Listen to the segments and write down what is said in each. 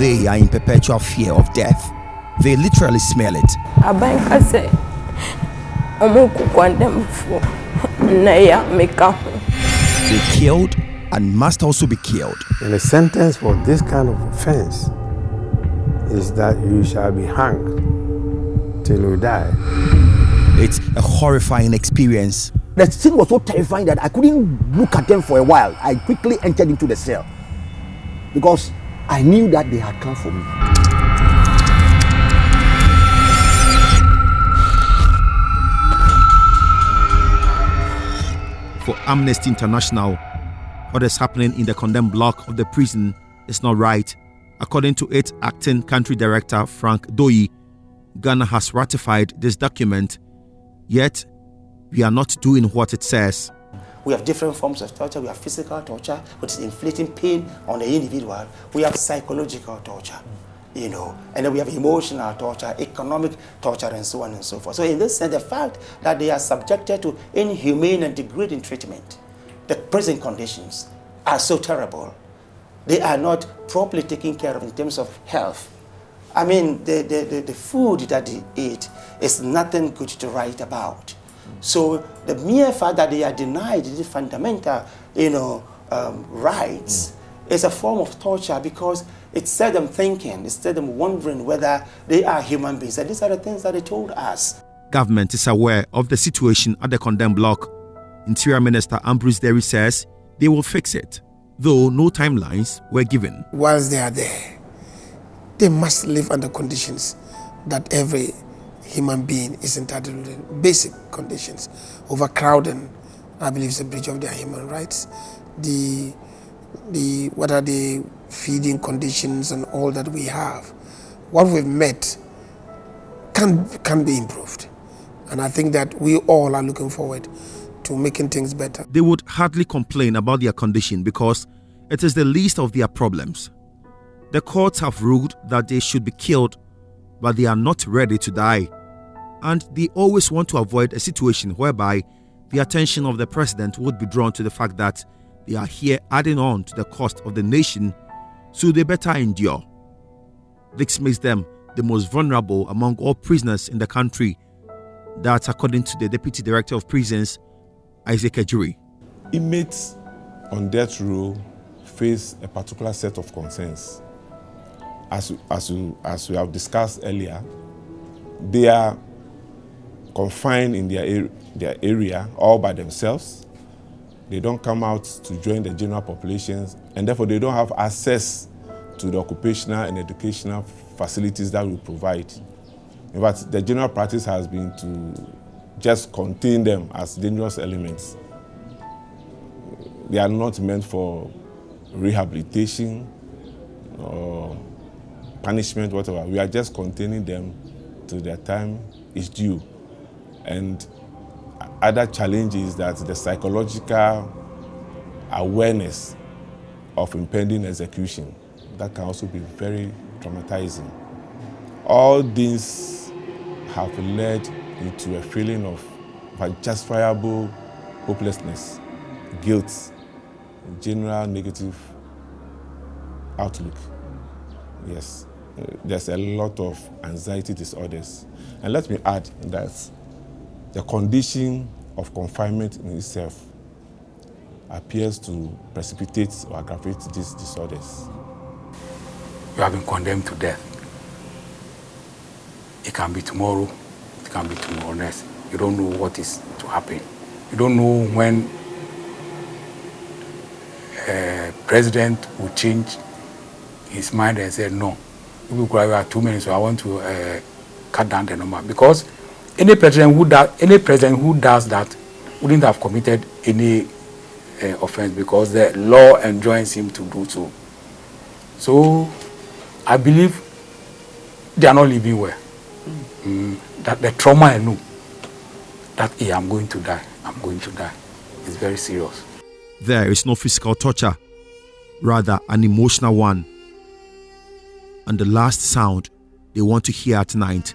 They are in perpetual fear of death. They literally smell it. They killed and must also be killed. And the sentence for this kind of offense is that you shall be hanged till you die. It's a horrifying experience. The thing was so terrifying that I couldn't look at them for a while. I quickly entered into the cell because I knew that they had come for me. For Amnesty International, what is happening in the condemned block of the prison is not right. According to its acting country director, Frank Doyi, Ghana has ratified this document, yet we are not doing what it says. We have different forms of torture. We have physical torture, which is inflicting pain on the individual. We have psychological torture, and then we have emotional torture, economic torture, and so on and so forth. So in this sense, the fact that they are subjected to inhumane and degrading treatment, the prison conditions are so terrible. They are not properly taken care of in terms of health. I mean, the food that they eat is nothing good to write about. So the mere fact that they are denied the fundamental, rights is a form of torture because it set them thinking, it set them wondering whether they are human beings. And these are the things that they told us. Government is aware of the situation at the condemned block. Interior Minister Ambrose Derry says they will fix it, though no timelines were given. Whilst they are there, they must live under conditions that every human being is entitled to. Basic conditions. Overcrowding, I believe, is a breach of their human rights. What are the feeding conditions and all that we have? What we've met can be improved. And I think that we all are looking forward to making things better. They would hardly complain about their condition because it is the least of their problems. The courts have ruled that they should be killed, but they are not ready to die. And they always want to avoid a situation whereby the attention of the president would be drawn to the fact that they are here adding on to the cost of the nation, so they better endure. This makes them the most vulnerable among all prisoners in the country. That's according to the Deputy Director of Prisons, Isaac Ejuri. Inmates on death row face a particular set of concerns. As we have discussed earlier, they are confined in their area all by themselves. They don't come out to join the general populations, and therefore they don't have access to the occupational and educational facilities that we provide. In fact, the general practice has been to just contain them as dangerous elements. They are not meant for rehabilitation or punishment, whatever. We are just containing them till their time is due. And other challenge is that the psychological awareness of impending execution, that can also be very traumatizing. All these have led into a feeling of unjustifiable hopelessness, guilt, general negative outlook. Yes, there's a lot of anxiety disorders. And let me add that the condition of confinement in itself appears to precipitate or aggravate these disorders. You have been condemned to death. It can be tomorrow, it can be tomorrow next. You don't know what is to happen. You don't know when president will change his mind and say, no, we are too many, so I want to cut down the number. Because any president who does that wouldn't have committed any offense because the law enjoins him to do so. So I believe they are not living well. That the trauma I know, that I'm going to die, is very serious. There is no physical torture, rather an emotional one. And the last sound they want to hear at night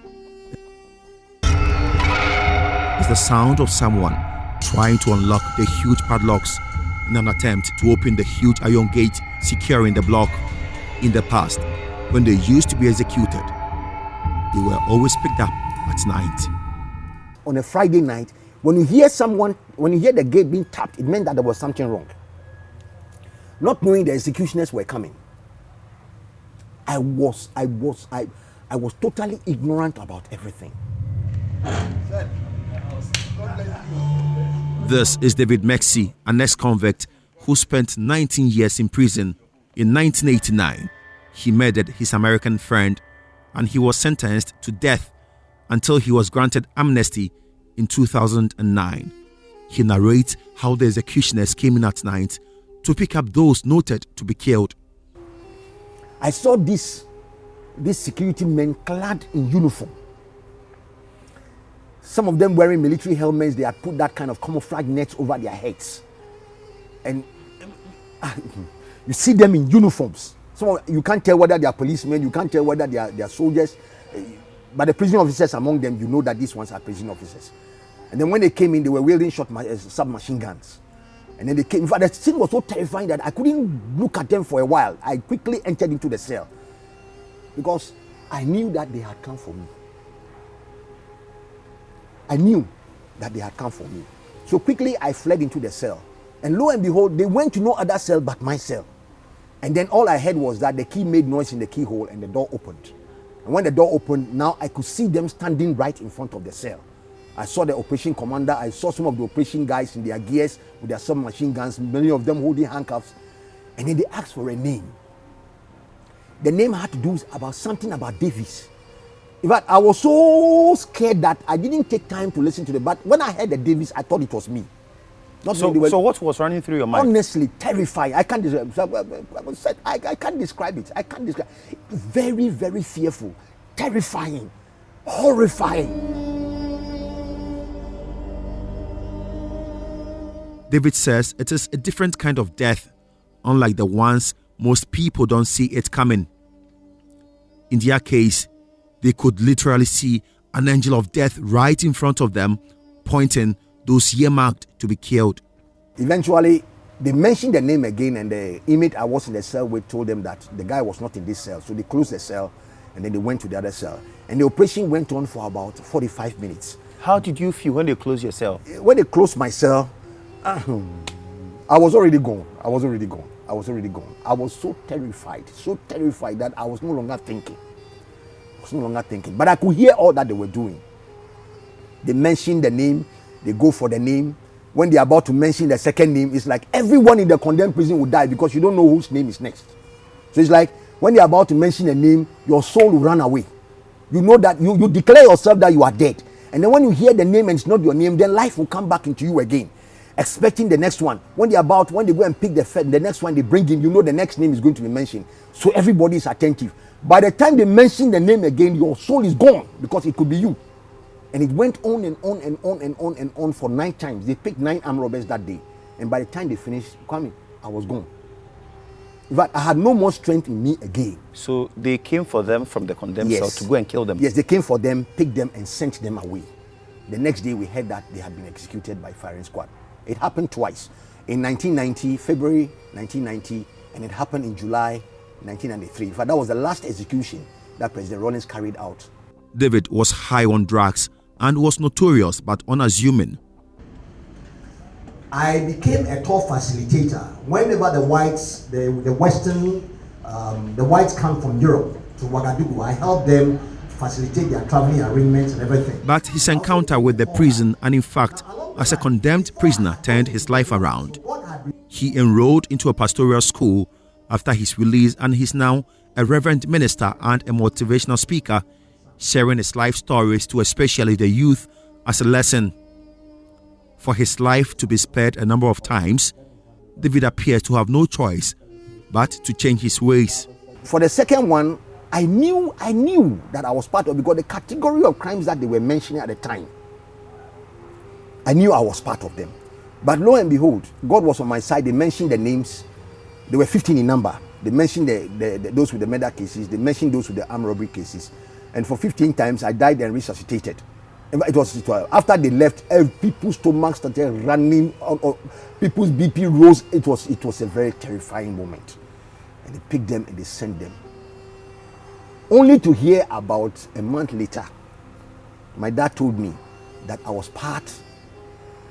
is the sound of someone trying to unlock the huge padlocks in an attempt to open the huge iron gate securing the block. In the past, when they used to be executed, they were always picked up at night. On a Friday night, when you hear the gate being tapped, it meant that there was something wrong. Not knowing the executioners were coming, I was totally ignorant about everything. This is David Mexi, an ex-convict who spent 19 years in prison. In 1989, he murdered his American friend and he was sentenced to death until he was granted amnesty in 2009. He narrates how the executioners came in at night to pick up those noted to be killed. I saw these security men clad in uniform. Some of them wearing military helmets. They had put that kind of camouflage nets over their heads. And you see them in uniforms. You can't tell whether they are policemen, you can't tell whether they are soldiers. But the prison officers among them, you know that these ones are prison officers. And then when they came in, they were wielding submachine guns. And then they came. In fact, the scene was so terrifying that I couldn't look at them for a while. I quickly entered into the cell because I knew that they had come for me. I knew that they had come for me. So quickly I fled into the cell. And lo and behold, they went to no other cell but my cell. And then all I heard was that the key made noise in the keyhole and the door opened. And when the door opened, now I could see them standing right in front of the cell. I saw the operation commander. I saw some of the operation guys in their gears with their submachine guns, many of them holding handcuffs. And then they asked for a name. The name had to do about something about Davis. In fact, I was so scared that I didn't take time to listen to them. But when I heard the Davis, I thought it was me. So what was running through your mind? Honestly, terrifying. I can't describe it. I can't describe it. I can't describe it. Very, very fearful, terrifying, horrifying. David says it is a different kind of death, unlike the ones most people don't see it coming. In their case, they could literally see an angel of death right in front of them, pointing those earmarked to be killed. Eventually, they mentioned the name again, and the inmate I was in the cell with told them that the guy was not in this cell. So they closed the cell, and then they went to the other cell. And the operation went on for about 45 minutes. How did you feel when they closed your cell? When they closed my cell, I was already gone. I was so terrified that I was no longer thinking. But I could hear all that they were doing. They mentioned the name, they go for the name. When they're about to mention the second name, it's like everyone in the condemned prison will die because you don't know whose name is next. So it's like when they're about to mention a name, your soul will run away. You know that you declare yourself that you are dead. And then when you hear the name and it's not your name, then life will come back into you again, expecting the next one. When they go and pick the next one they bring in, you know the next name is going to be mentioned. So everybody is attentive. By the time they mention the name again, your soul is gone because it could be you. And it went on and on and on and on and on for 9 times. They picked 9 armed robbers that day. And by the time they finished coming, I was gone. In fact, I had no more strength in me again. So they came for them from the condemned cell to go and kill them? Yes, they came for them, picked them and sent them away. The next day we heard that they had been executed by firing squad. It happened twice. In 1990, February 1990, and it happened in July 1993. In fact, that was the last execution that President Rawlings carried out. David was high on drugs and was notorious but unassuming. I became a tour facilitator. Whenever the whites, the whites come from Europe to Ouagadougou, I help them facilitate their traveling arrangements and everything. But his encounter with the prison, and in fact, as a condemned prisoner, turned his life around. He enrolled into a pastoral school after his release, and he's now a reverend minister and a motivational speaker, sharing his life stories to especially the youth as a lesson. For his life to be spared a number of times, David appears to have no choice but to change his ways. For the second one, I knew that I was part of it because the category of crimes that they were mentioning at the time, I knew I was part of them. But lo and behold, God was on my side. They mentioned the names. They were 15 in number. They mentioned those with the murder cases. They mentioned those with the armed robbery cases. And for 15 times, I died and resuscitated. It was after they left, people's stomachs started running, people's BP rose. It was a very terrifying moment. And they picked them and they sent them Only to hear about a month later, my dad told me that I was part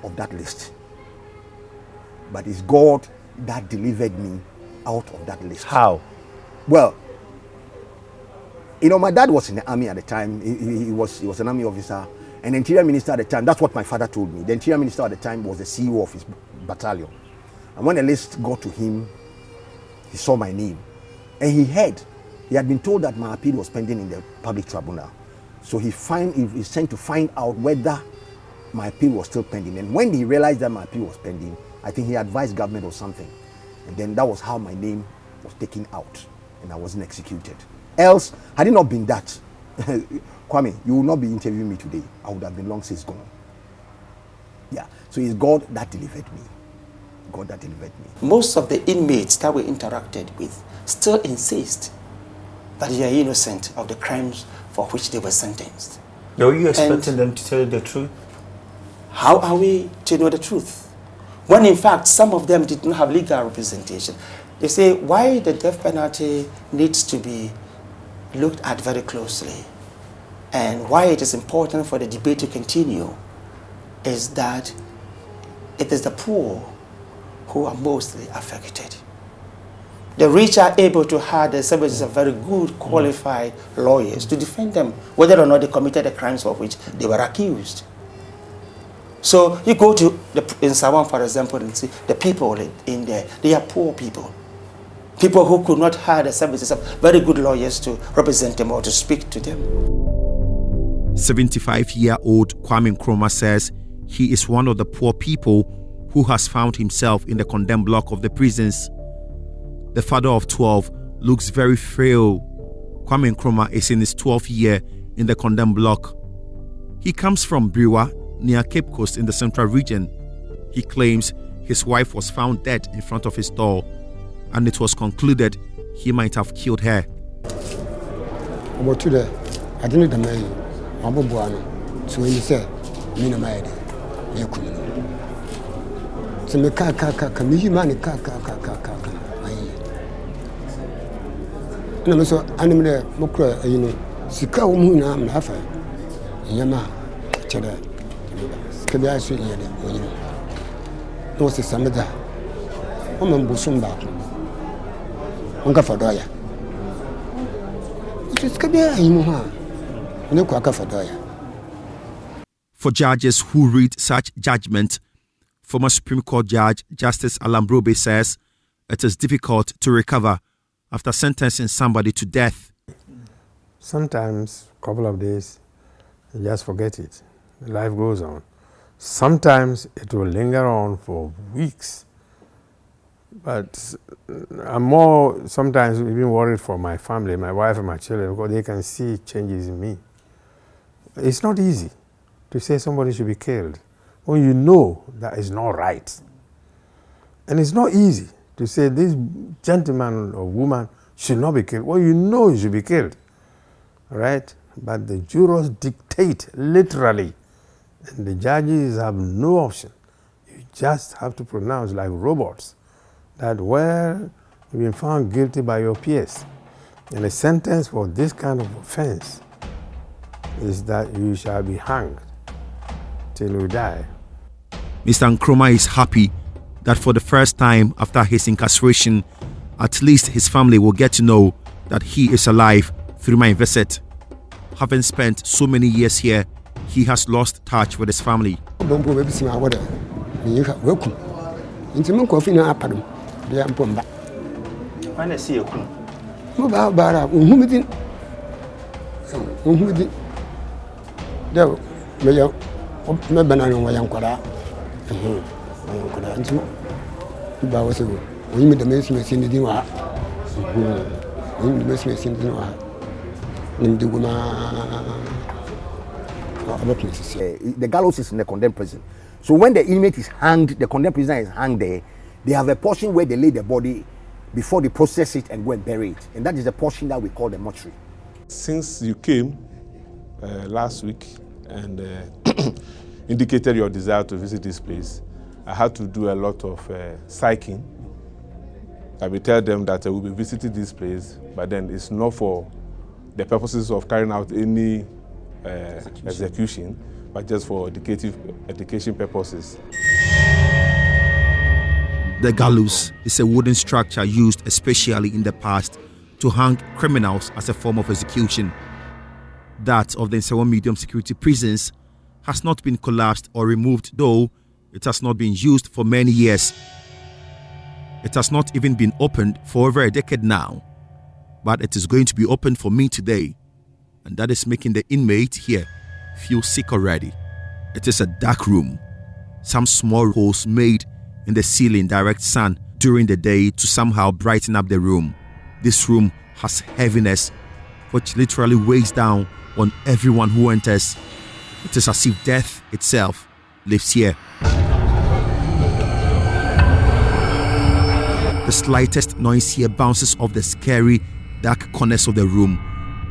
of that list. But it's God that delivered me out of that list. How? Well, you know, my dad was in the army at the time. He was an army officer. And the interior minister at the time, that's what my father told me. The interior minister at the time was the CEO of his battalion. And when the list got to him, he saw my name. And he had been told that my appeal was pending in the public tribunal. So he sent to find out whether my appeal was still pending. And when he realized that my appeal was pending, I think he advised government or something. And then that was how my name was taken out and I wasn't executed. Else, had it not been that, Kwame, you will not be interviewing me today. I would have been long since gone. Yeah. So it's God that delivered me. God that delivered me. Most of the inmates that we interacted with still insist that they are innocent of the crimes for which they were sentenced. Are you expecting them to tell you the truth? How are we to know the truth? When in fact, some of them did not have legal representation. They say why the death penalty needs to be looked at very closely and why it is important for the debate to continue is that it is the poor who are mostly affected. The rich are able to hire the services of very good, qualified lawyers to defend them, whether or not they committed the crimes for which they were accused. So you go to in Sawan, for example, and see the people in there. They are poor people. People who could not hire the services of very good lawyers to represent them or to speak to them. 75-year-old Kwame Nkrumah says he is one of the poor people who has found himself in the condemned block of the prisons. The father of 12 looks very frail. Kwame Nkrumah is in his 12th year in the condemned block. He comes from Briwa, near Cape Coast in the central region. He claims his wife was found dead in front of his door, and it was concluded he might have killed her. For judges who read such judgment, former Supreme Court Judge Justice Alambrobe says it is difficult to recover after sentencing somebody to death. Sometimes, a couple of days, you just forget it. Life goes on. Sometimes it will linger on for weeks. But I'm more sometimes even worried for my family, my wife and my children, because they can see changes in me. It's not easy to say somebody should be killed when you know that is not right. And it's not easy to say this gentleman or woman should not be killed when you know he should be killed. Right? But the jurors dictate literally, and the judges have no option. You just have to pronounce like robots that, well, you've been found guilty by your peers. And the sentence for this kind of offense is that you shall be hanged till you die. Mr. Nkrumah is happy that for the first time after his incarceration, at least his family will get to know that he is alive through my visit. Having spent so many years here, he has lost touch with his family. The gallows is in the condemned prison. So when the inmate is hanged, the condemned prisoner is hanged there, they have a portion where they lay the body before they process it and go and bury it. And that is the portion that we call the mortuary. Since you came last week and indicated your desire to visit this place, I had to do a lot of psyching. I will tell them that I will be visiting this place, but then it's not for the purposes of carrying out any execution, but just for education purposes. The gallows is a wooden structure used especially in the past to hang criminals as a form of execution. That of the Nsawam medium security prisons has not been collapsed or removed, though it has not been used for many years. It has not even been opened for over a decade now, but it is going to be opened for me today, and that is making the inmate here feel sick already. It is a dark room. Some small holes made in the ceiling direct sun during the day to somehow brighten up the room. This room has heaviness, which literally weighs down on everyone who enters. It is as if death itself lives here. The slightest noise here bounces off the scary, dark corners of the room,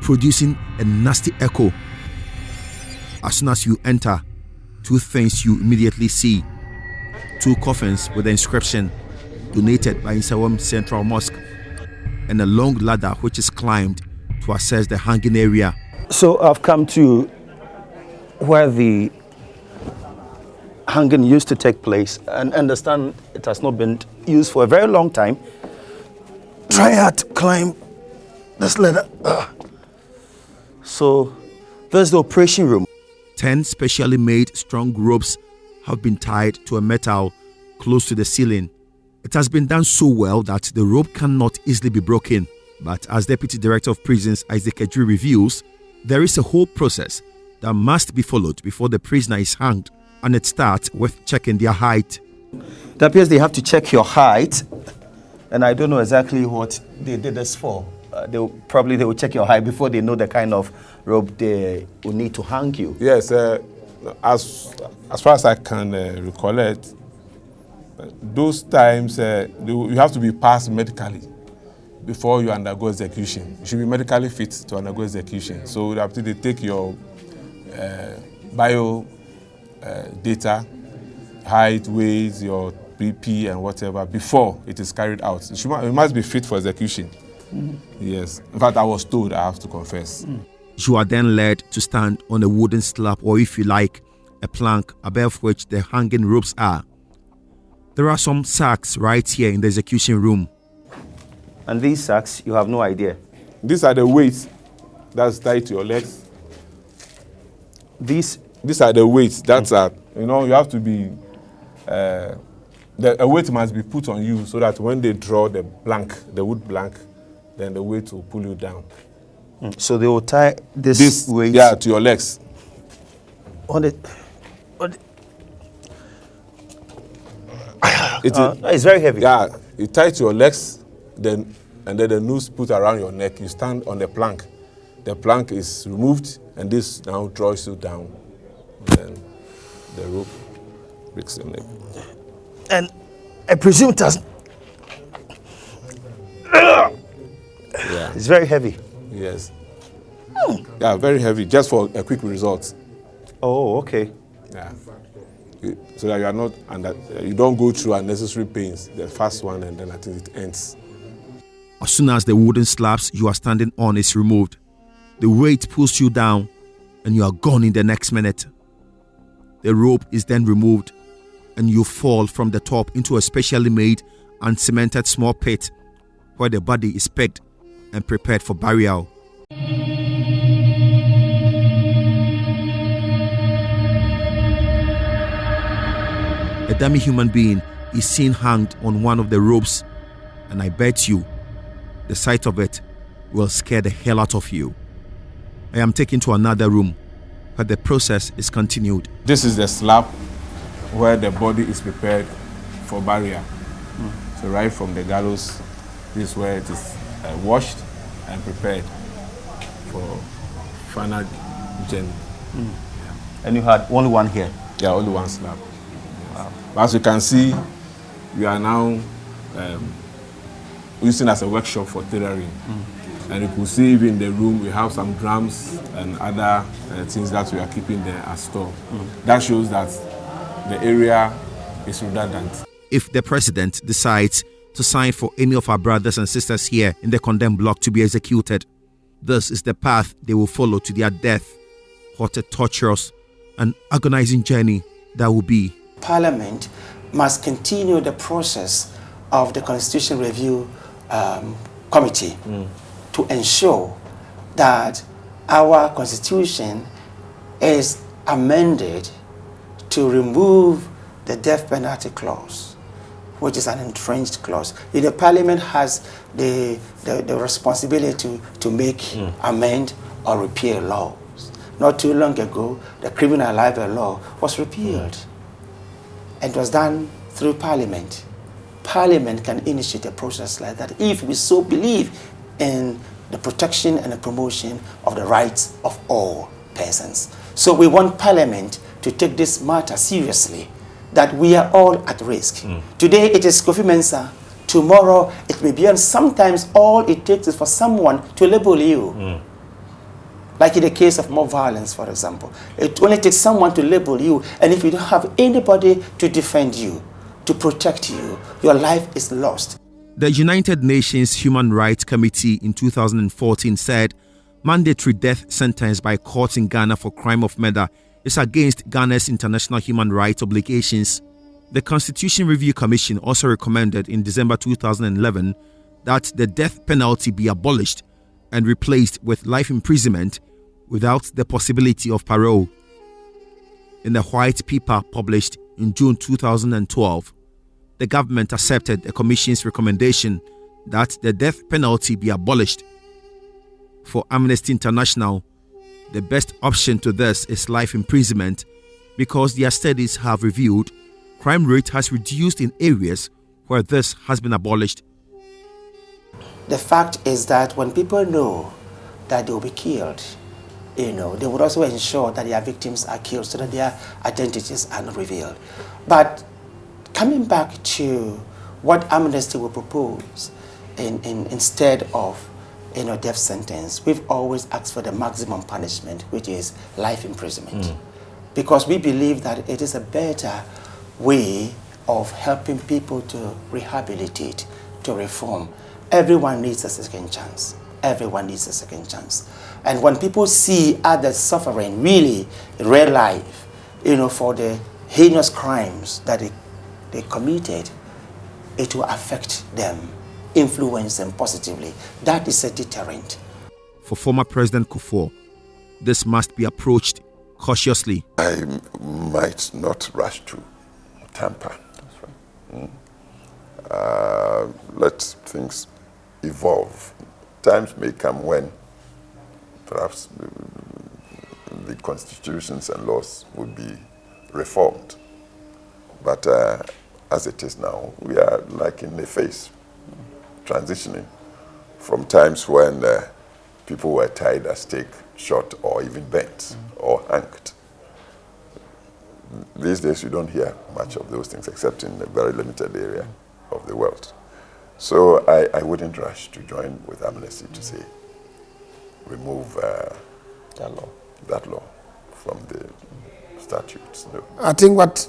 producing a nasty echo. As soon as you enter, two things you immediately see: two coffins with the inscription "Donated by Nsawam Central Mosque," and a long ladder which is climbed to access the hanging area. So I've come to where the hanging used to take place, and understand it has not been used for a very long time. Try hard to climb this ladder. So there's the operation room. 10 specially made strong ropes have been tied to a metal close to the ceiling. It has been done so well that the rope cannot easily be broken. But as Deputy Director of Prisons Isaac Ejri reveals, there is a whole process that must be followed before the prisoner is hanged, and it starts with checking their height. It appears they have to check your height, and I don't know exactly what they did this for. They will check your height before they know the kind of rope they will need to hang you. Yes, as far as I can recollect, those times you have to be passed medically before you undergo execution. You should be medically fit to undergo execution. So after they take your bio data, height, weight, your BP and whatever before it is carried out. It must be fit for execution. Yes. In fact, I was told, I have to confess. You are then led to stand on a wooden slab, or if you like, a plank above which the hanging ropes are. There are some sacks right here in the execution room. And these sacks, you have no idea. These are the weights that's tied to your legs. These are the weights that are, you have to be, a weight must be put on you so that when they draw the wood plank, then the weight will pull you down. So they will tie this weight? Yeah, to your legs. It's very heavy. Yeah, you tie to your legs, and then the noose put around your neck. You stand on the plank. The plank is removed, and this now draws you down. Then the rope breaks your neck. And I presume it has... Yeah. It's very heavy. Yes. Yeah, very heavy, just for a quick result. Oh, okay. Yeah. So that you are not you don't go through unnecessary pains. The first one, and then I think it ends. As soon as the wooden slabs you are standing on is removed, the weight pulls you down and you are gone in the next minute. The rope is then removed and you fall from the top into a specially made and cemented small pit where the body is pegged and prepared for burial. A dummy human being is seen hanged on one of the ropes, and I bet you the sight of it will scare the hell out of you. I am taken to another room where the process is continued. This is the slab where the body is prepared for burial. So right from the gallows, this is where it is washed and prepared for final journey. Yeah. And you had only one here? Yeah, only one slab. Wow. As you can see, we are now using as a workshop for tailoring. And you can see even in the room we have some drums and other things that we are keeping there as store. That shows that the area is redundant. If the president decides to sign for any of our brothers and sisters here in the condemned block to be executed, This is the path they will follow to their death. What a torturous and agonizing journey that will be. Parliament must continue the process of the Constitution Review Committee to ensure that our Constitution is amended to remove the death penalty clause, which is an entrenched clause. The Parliament has the responsibility to make, amend, or repeal laws. Not too long ago, the criminal libel law was repealed. It was done through Parliament. Parliament can initiate a process like that if we so believe in the protection and the promotion of the rights of all persons. So we want Parliament to take this matter seriously, that we are all at risk. Today it is Kofi Mensah, tomorrow it may be, and sometimes all it takes is for someone to label you. Like in the case of mob violence, for example. It only takes someone to label you, and if you don't have anybody to defend you, to protect you, your life is lost. The United Nations Human Rights Committee in 2014 said mandatory death sentence by courts in Ghana for crime of murder is against Ghana's international human rights obligations. The Constitution Review Commission also recommended in December 2011 that the death penalty be abolished and replaced with life imprisonment without the possibility of parole. In the white paper published in June 2012, the government accepted the Commission's recommendation that the death penalty be abolished. For Amnesty International, the best option to this is life imprisonment because their studies have revealed crime rate has reduced in areas where this has been abolished. The fact is that when people know that they will be killed, they would also ensure that their victims are killed so that their identities are not revealed. But coming back to what Amnesty will propose instead of death sentence, we've always asked for the maximum punishment, which is life imprisonment. Because we believe that it is a better way of helping people to rehabilitate, to reform. Everyone needs a second chance. Everyone needs a second chance. And when people see others suffering really in real life, for the heinous crimes that they committed, it will affect them, influence them positively. That is a deterrent. For former President Kufuor, this must be approached cautiously. I might not rush to tamper. That's right. Let things evolve. Times may come when perhaps the constitutions and laws will be reformed. But as it is now, we are like in a phase, transitioning from times when people were tied at stake, shot, or even burnt or hanged. These days you don't hear much of those things except in a very limited area of the world. So I wouldn't rush to join with Amnesty to say remove that law from the statutes. No. I think what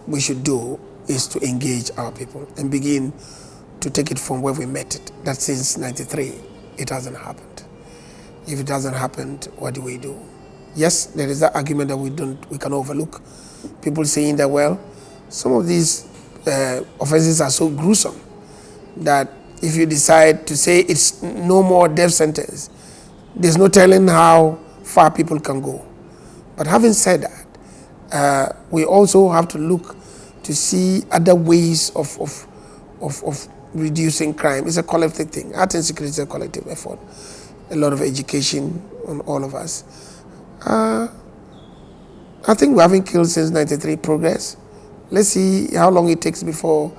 we should do is to engage our people and begin to take it from where we met it. That since '93, it hasn't happened. If it hasn't happened, what do we do? Yes, there is that argument that we can overlook. People saying that, well, some of these offenses are so gruesome that if you decide to say it's no more death sentence, there's no telling how far people can go. But having said that, we also have to look to see other ways of reducing crime. It's a collective thing. Art and security is a collective effort. A lot of education on all of us. I think we haven't killed since '93 progress. Let's see how long it takes before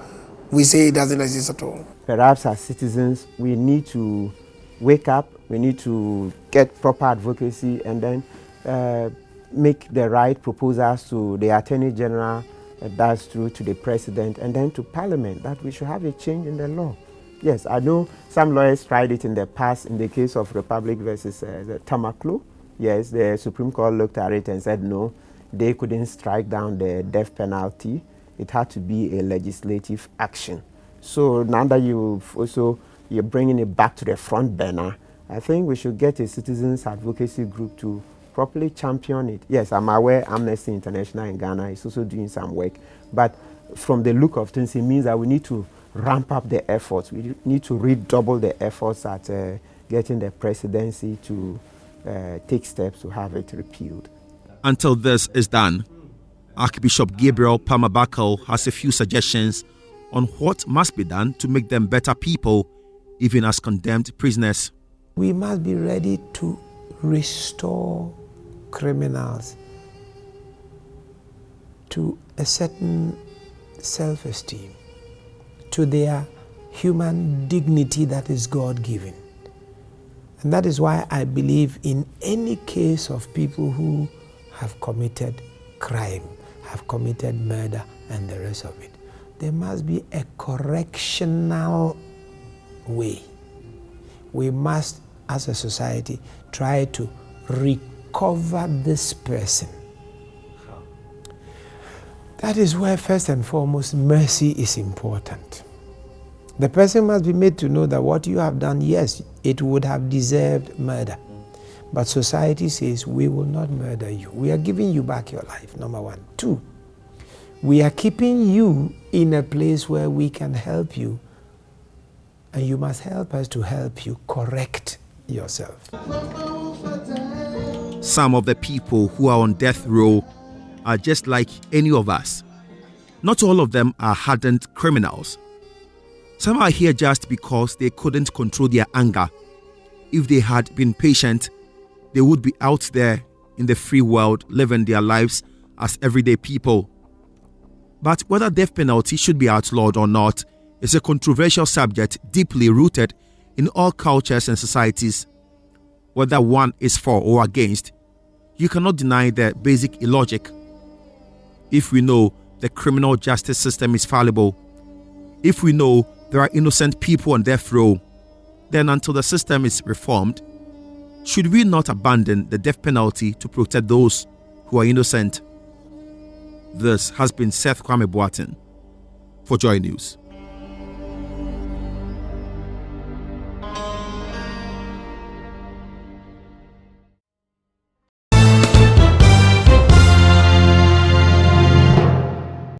we say it doesn't exist at all. Perhaps as citizens, we need to wake up, we need to get proper advocacy and then make the right proposals to the Attorney General, that's true, to the President, and then to Parliament, that we should have a change in the law. Yes, I know some lawyers tried it in the past in the case of Republic versus the Tamaklo. Yes, the Supreme Court looked at it and said no, they couldn't strike down the death penalty. It had to be a legislative action. So now that you're bringing it back to the front burner, I think we should get a citizens advocacy group to properly champion it. Yes, I'm aware Amnesty International in Ghana is also doing some work, but from the look of things, it means that we need to ramp up the efforts. We need to redouble the efforts at getting the presidency to take steps to have it repealed. Until this is done, Archbishop Gabriel Palmer-Bakel has a few suggestions on what must be done to make them better people, even as condemned prisoners. We must be ready to restore criminals to a certain self-esteem, to their human dignity that is God-given. And that is why I believe in any case of people who have committed crime, have committed murder and the rest of it, there must be a correctional way. We must, as a society, try to recover this person. That is where, first and foremost, mercy is important. The person must be made to know that what you have done, yes, it would have deserved murder. But society says, we will not murder you. We are giving you back your life, number one. Two, we are keeping you in a place where we can help you, and you must help us to help you correct yourself. Some of the people who are on death row are just like any of us. Not all of them are hardened criminals. Some are here just because they couldn't control their anger. If they had been patient, they would be out there in the free world living their lives as everyday people. But whether death penalty should be outlawed or not is a controversial subject deeply rooted in all cultures and societies. Whether one is for or against, you cannot deny the basic illogic. If we know the criminal justice system is fallible, if we know there are innocent people on death row, then until the system is reformed, should we not abandon the death penalty to protect those who are innocent? This has been Seth Kwame Boateng for JoyNews.